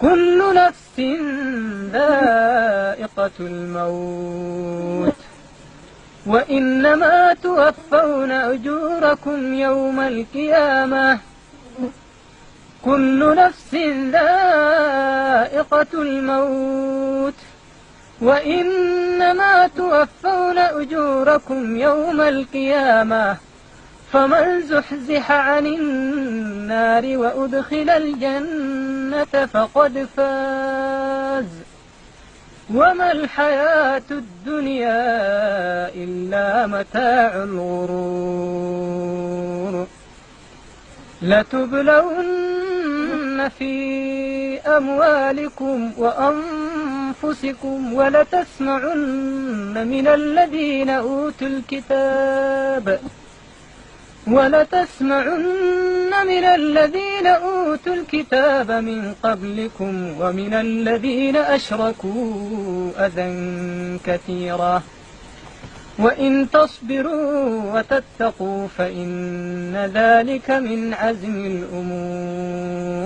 كل نفس ذائقة الموت وإنما توفون أجوركم يوم القيامة. كل نفس ذائقة الموت وإنما توفون أجوركم يوم القيامة. فمن زحزح عن النار وأدخل الجنة فقد فاز وما الحياة الدنيا إلا متاع الغرور. لتبلون في أموالكم وأنفسكم ولتسمعن من الذين أوتوا الكتاب من قبلكم ومن الذين أشركوا أذى كثيرا وإن تصبروا وتتقوا فإن ذلك من عزم الأمور.